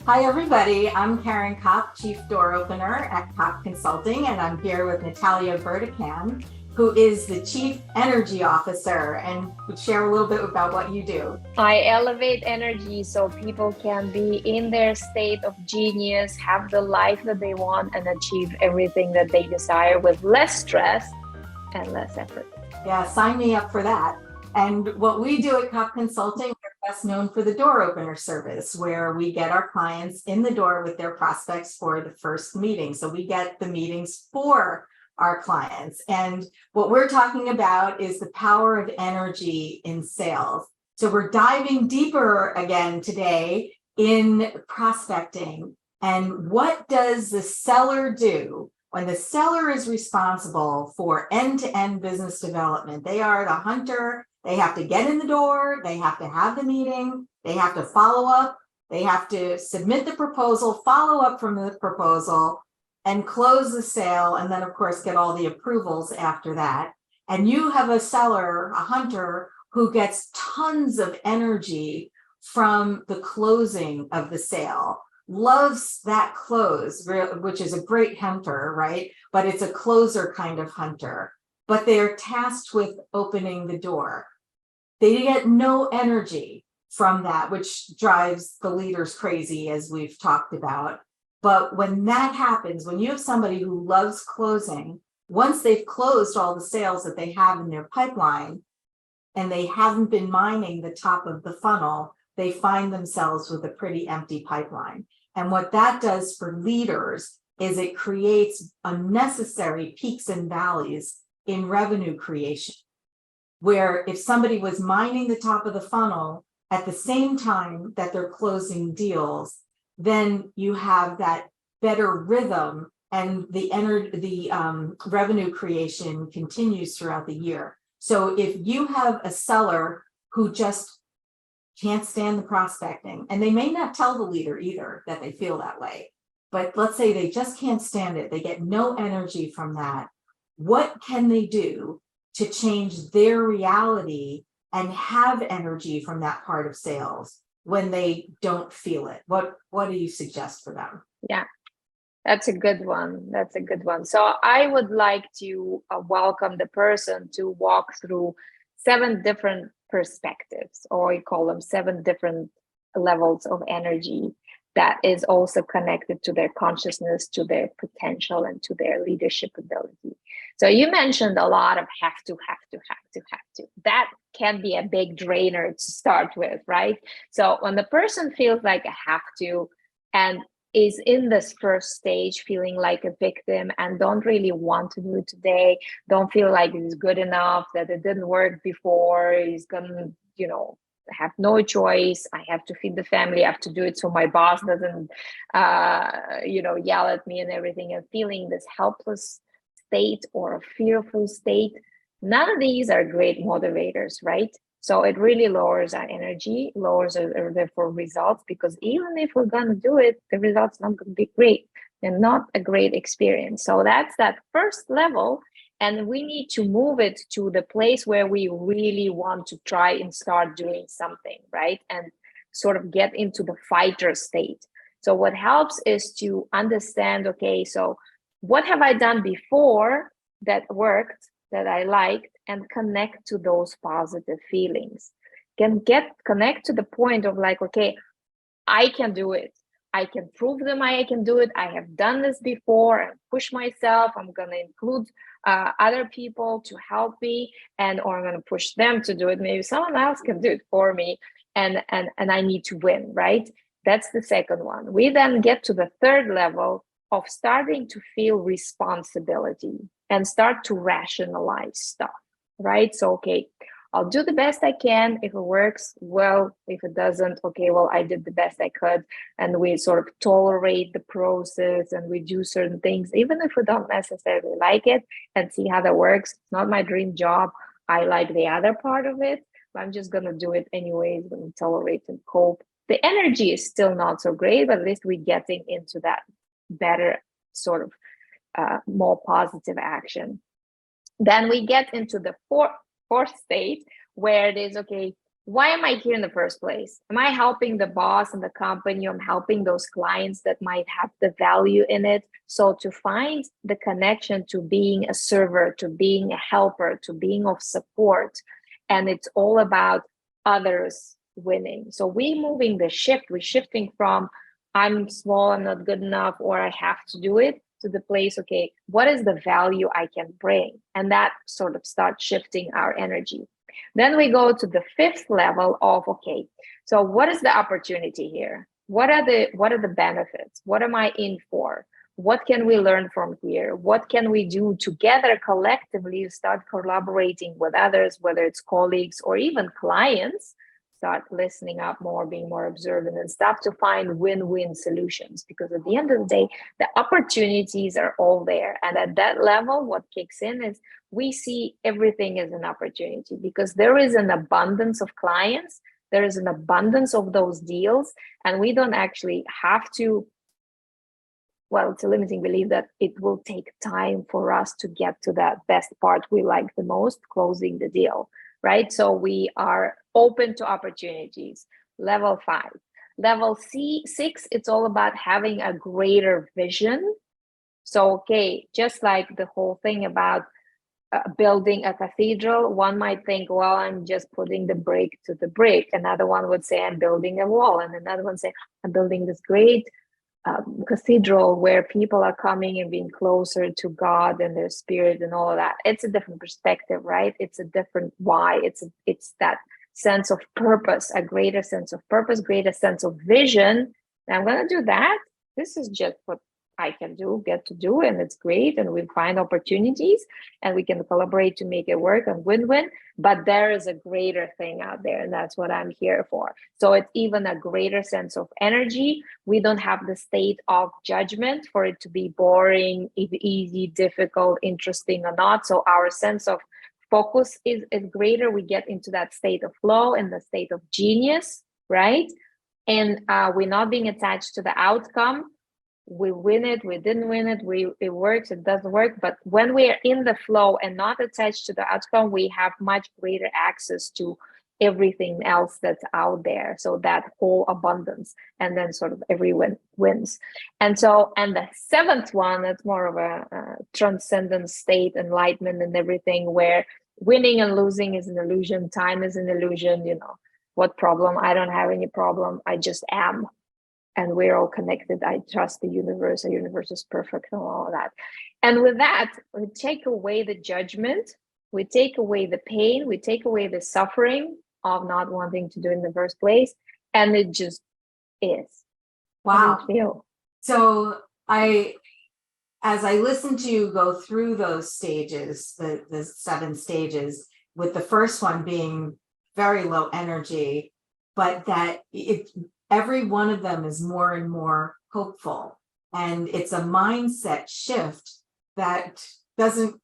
Hi, everybody. I'm Caryn Kopp, Chief Door Opener at Kopp Consulting, and I'm here with Natalya Berdikyan, who is the Chief Energy Officer, and would share a little bit about what you do. I elevate energy so people can be in their state of genius, have the life that they want, and achieve everything that they desire with less stress and less effort. Yeah, sign me up for that. And what we do at Kopp Consulting, we're best known for the door opener service, where we get our clients in the door with their prospects for the first meeting. So we get the meetings for our clients. And what we're talking about is the power of energy in sales. So we're diving deeper again today in prospecting. And what does the seller do? When the seller is responsible for end-to-end business development, they are the hunter. They have to get in the door. They have to have the meeting. They have to follow up. They have to submit the proposal, follow up from the proposal, and close the sale. And then, of course, get all the approvals after that. And you have a seller, a hunter, who gets tons of energy from the closing of the sale. Loves that close, which is a great hunter, right? But it's a closer kind of hunter. But they're tasked with opening the door. They get no energy from that, which drives the leaders crazy, as we've talked about. But when that happens, when you have somebody who loves closing, once they've closed all the sales that they have in their pipeline, and they haven't been mining the top of the funnel, they find themselves with a pretty empty pipeline. And what that does for leaders is it creates unnecessary peaks and valleys in revenue creation, where if somebody was mining the top of the funnel at the same time that they're closing deals, then you have that better rhythm, and the revenue creation continues throughout the year. So if you have a seller who just can't stand the prospecting, and they may not tell the leader either that they feel that way, but let's say they just can't stand it, they get no energy from that, what can they do to change their reality and have energy from that part of sales when they don't feel it? What do you suggest for them? Yeah, that's a good one. That's a good one. So I would like to welcome the person to walk through 7 different perspectives, or we call them 7 different levels of energy that is also connected to their consciousness, to their potential, and to their leadership ability. So you mentioned a lot of have to. That can be a big drainer to start with, right? So when the person feels like a have to and is in this first stage feeling like a victim and don't really want to do it today, don't feel like it's good enough, that it didn't work before, is gonna, have no choice. I have to feed the family. I have to do it so my boss doesn't, yell at me and everything, and feeling this helpless state or a fearful state. None of these are great motivators, right? So it really lowers our energy, lowers our therefore results, because even if we're going to do it, the results not going to be great and not a great experience. So that's that first level. And we need to move it to the place where we really want to try and start doing something, right? And sort of get into the fighter state. So what helps is to understand, okay, so what have I done before that worked, that I liked, and connect to those positive feelings. Connect to the point of like, okay, I can do it. I can prove them I can do it. I have done this before and push myself. I'm going to include other people to help me, or I'm going to push them to do it. Maybe someone else can do it for me, and I need to win, right? That's the second one. We then get to the third level of starting to feel responsibility and start to rationalize stuff, right? So, okay, I'll do the best I can. If it works, well. If it doesn't, okay, well, I did the best I could. And we sort of tolerate the process, and we do certain things, even if we don't necessarily like it, and see how that works. It's not my dream job. I like the other part of it, but I'm just going to do it anyways, and tolerate and cope. The energy is still not so great, but at least we're getting into that better sort of more positive action. Then we get into the fourth state, where it is, okay, why am I here in the first place? Am I helping the boss and the company? I'm helping those clients that might have the value in it. So to find the connection to being a server, to being a helper, to being of support, and it's all about others winning. So we're moving the shift. We're shifting from I'm small, I'm not good enough, or I have to do it, to the place, okay, what is the value I can bring? And that sort of starts shifting our energy. Then we go to the fifth level of, okay, so what is the opportunity here? What are the benefits? What am I in for? What can we learn from here? What can we do together collectively? Start collaborating with others, whether it's colleagues or even clients. Start listening up more, being more observant, and start to find win-win solutions. Because at the end of the day, the opportunities are all there. And at that level, what kicks in is we see everything as an opportunity, because there is an abundance of clients, there is an abundance of those deals, and we don't actually have to, well, it's a limiting belief that it will take time for us to get to that best part we like the most, closing the deal, right? So we are open to opportunities. Level 5. Level 6, it's all about having a greater vision. So, okay, just like the whole thing about building a cathedral, one might think, well, I'm just putting the brick to the brick. Another one would say, I'm building a wall. And another one say, I'm building this great cathedral where people are coming and being closer to God and their spirit and all of that. It's a different perspective, right? It's a different why. It's that sense of purpose, a greater sense of purpose, greater sense of vision. And I'm going to do that. This is just what I can do, get to do, and it's great. And we find opportunities and we can collaborate to make it work and win-win. But there is a greater thing out there, and that's what I'm here for. So it's even a greater sense of energy. We don't have the state of judgment for it to be boring, easy, difficult, interesting or not. So our sense of focus is greater. We get into that state of flow and the state of genius, right? And we're not being attached to the outcome. We win it, we didn't win it, it works, it doesn't work. But when we are in the flow and not attached to the outcome, we have much greater access to everything else that's out there. So that whole abundance, and then sort of everyone wins. And so, and the 7th one, that's more of a transcendent state, enlightenment and everything, where winning and losing is an illusion, time is an illusion, what problem? I don't have any problem, I just am. And we're all connected. I trust the universe is perfect and all of that. And with that, we take away the judgment, we take away the pain, we take away the suffering of not wanting to do it in the first place. And it just is. Wow. How do you feel? So as I listen to you go through those stages, the 7 stages, with the first one being very low energy, but that every one of them is more and more hopeful. And it's a mindset shift that doesn't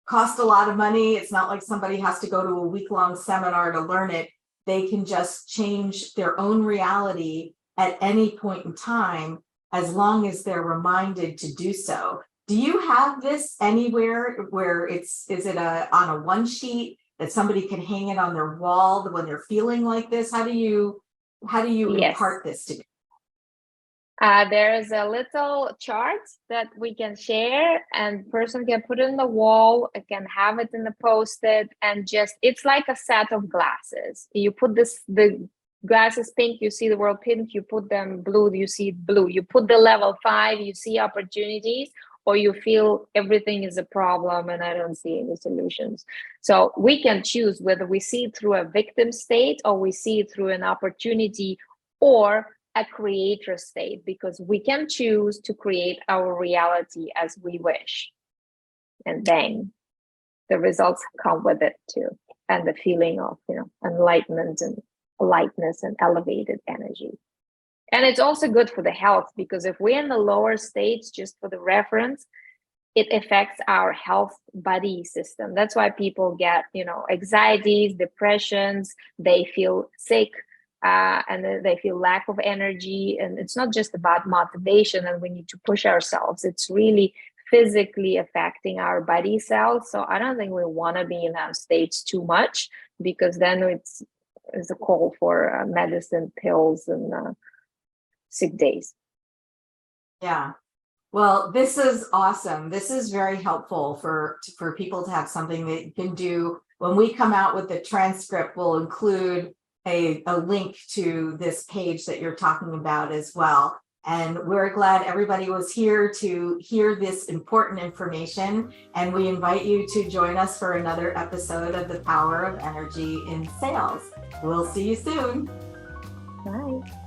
cost a lot of money. It's not like somebody has to go to a week-long seminar to learn it. They can just change their own reality at any point in time, as long as they're reminded to do so. Do you have this anywhere where is it on a one sheet that somebody can hang it on their wall when they're feeling like this? How do you Yes. impart this to me? There is a little chart that we can share, and person can put it in the wall, can have it in the post-it, and just, it's like a set of glasses. You put the glasses pink, you see the world pink. You put them blue, you see blue. You put the level 5, you see opportunities, or you feel everything is a problem and I don't see any solutions. So we can choose whether we see it through a victim state, or we see it through an opportunity or a creator state, because we can choose to create our reality as we wish. And then the results come with it too. And the feeling of, enlightenment and lightness and elevated energy. And it's also good for the health, because if we're in the lower states, just for the reference, it affects our health body system. That's why people get, anxieties, depressions, they feel sick, and they feel lack of energy. And it's not just about motivation and we need to push ourselves. It's really physically affecting our body cells. So I don't think we want to be in those states too much, because then is a call for medicine, pills, and sick days. Yeah. Well, this is awesome. This is very helpful for people to have something that you can do. When we come out with the transcript, we'll include a link to this page that you're talking about as well. And we're glad everybody was here to hear this important information. And we invite you to join us for another episode of The Power of Energy in Sales. We'll see you soon. Bye.